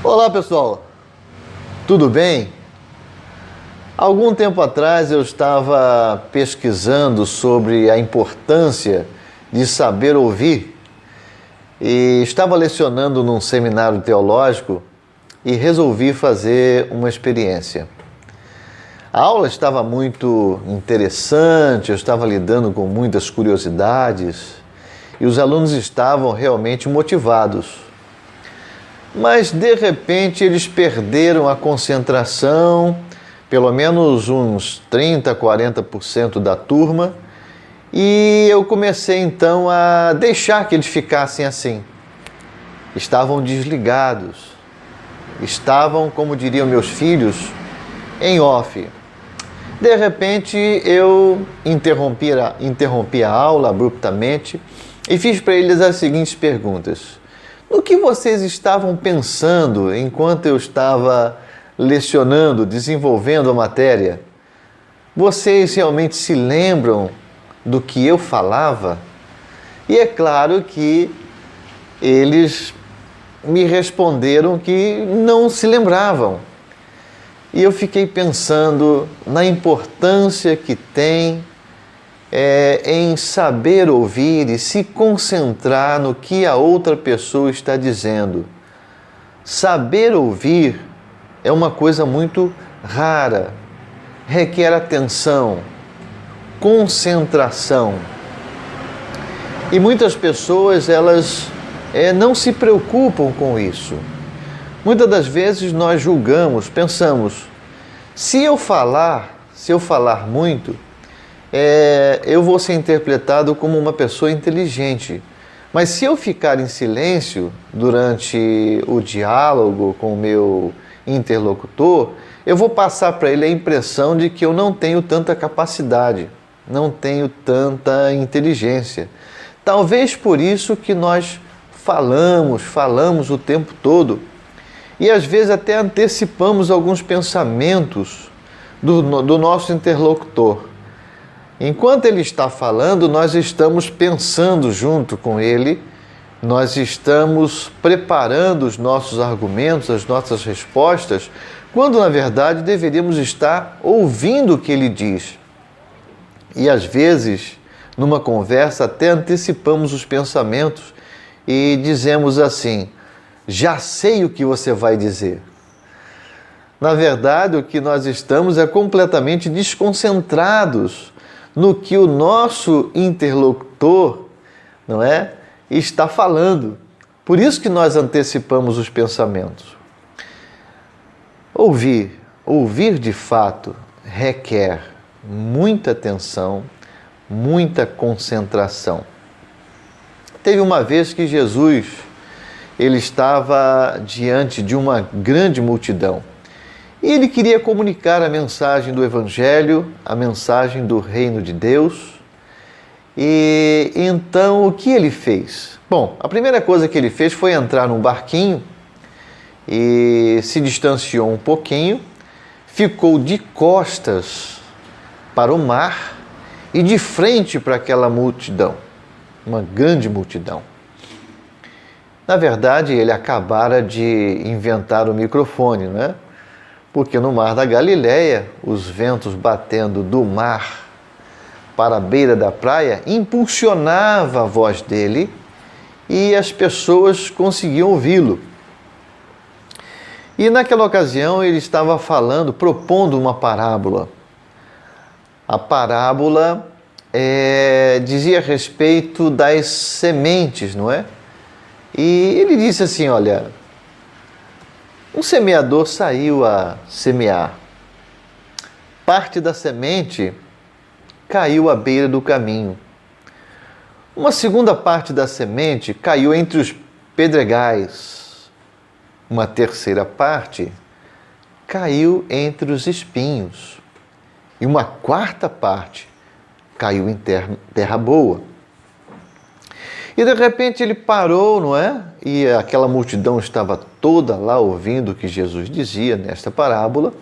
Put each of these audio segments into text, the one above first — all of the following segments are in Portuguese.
Olá pessoal, tudo bem? Algum tempo atrás eu estava pesquisando sobre a importância de saber ouvir e estava lecionando num seminário teológico e resolvi fazer uma experiência. A aula estava muito interessante, eu estava lidando com muitas curiosidades e os alunos estavam realmente motivados. Mas, de repente, eles perderam a concentração, pelo menos uns 30%, 40% da turma, e eu comecei, então, a deixar que eles ficassem assim. Estavam desligados, estavam, como diriam meus filhos, em off. De repente, eu interrompi a aula abruptamente e fiz para eles as seguintes perguntas. No que vocês estavam pensando enquanto eu estava lecionando, desenvolvendo a matéria? Vocês realmente se lembram do que eu falava? E é claro que eles me responderam que não se lembravam. E eu fiquei pensando na importância que tem em saber ouvir e se concentrar no que a outra pessoa está dizendo. Saber ouvir é uma coisa muito rara, requer atenção, concentração. E muitas pessoas, elas não se preocupam com isso. Muitas das vezes nós julgamos, pensamos, se eu falar muito, eu vou ser interpretado como uma pessoa inteligente. Mas se eu ficar em silêncio durante o diálogo com o meu interlocutor, eu vou passar para ele a impressão de que eu não tenho tanta capacidade, não tenho tanta inteligência. Talvez por isso que nós falamos o tempo todo e às vezes até antecipamos alguns pensamentos do nosso interlocutor. Enquanto ele está falando, nós estamos pensando junto com ele, nós estamos preparando os nossos argumentos, as nossas respostas, quando na verdade deveríamos estar ouvindo o que ele diz. E às vezes, numa conversa, até antecipamos os pensamentos e dizemos assim, já sei o que você vai dizer. Na verdade, o que nós estamos é completamente desconcentrados no que o nosso interlocutor, está falando. Por isso que nós antecipamos os pensamentos. Ouvir de fato requer muita atenção, muita concentração. Teve uma vez que Jesus, ele estava diante de uma grande multidão. E ele queria comunicar a mensagem do Evangelho, a mensagem do Reino de Deus. E então, o que ele fez? Bom, a primeira coisa que ele fez foi entrar num barquinho e se distanciou um pouquinho, ficou de costas para o mar e de frente para aquela multidão, uma grande multidão. Na verdade, ele acabara de inventar o microfone, não é? Porque no mar da Galileia, os ventos batendo do mar para a beira da praia impulsionava a voz dele e as pessoas conseguiam ouvi-lo. E naquela ocasião ele estava propondo uma parábola. A parábola dizia a respeito das sementes, não é? E ele disse assim, olha, um semeador saiu a semear. Parte da semente caiu à beira do caminho. Uma segunda parte da semente caiu entre os pedregais. Uma terceira parte caiu entre os espinhos. E uma quarta parte caiu em terra boa. E de repente ele parou, não é? E aquela multidão estava toda lá ouvindo o que Jesus dizia nesta parábola.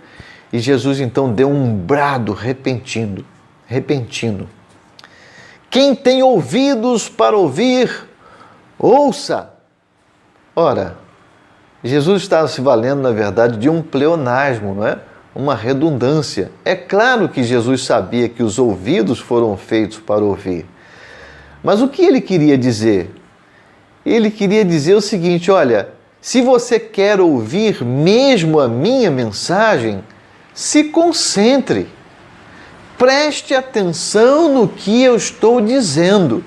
E Jesus então deu um brado repentino. Quem tem ouvidos para ouvir, ouça. Ora, Jesus estava se valendo, na verdade, de um pleonasmo, não é? Uma redundância. É claro que Jesus sabia que os ouvidos foram feitos para ouvir. Mas o que ele queria dizer? Ele queria dizer o seguinte: olha, se você quer ouvir mesmo a minha mensagem, se concentre. Preste atenção no que eu estou dizendo.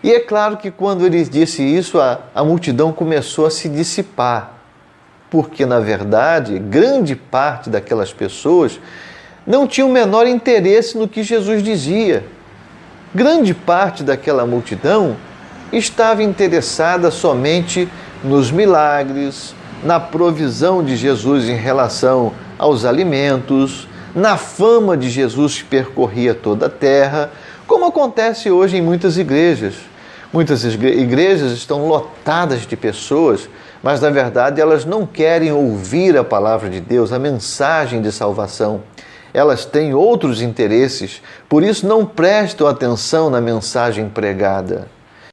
E é claro que quando ele disse isso, a multidão começou a se dissipar, porque, na verdade, grande parte daquelas pessoas não tinha o menor interesse no que Jesus dizia. Grande parte daquela multidão estava interessada somente nos milagres, na provisão de Jesus em relação aos alimentos, na fama de Jesus que percorria toda a terra, como acontece hoje em muitas igrejas. Muitas igrejas estão lotadas de pessoas, mas na verdade elas não querem ouvir a palavra de Deus, a mensagem de salvação. Elas têm outros interesses, por isso não prestam atenção na mensagem pregada.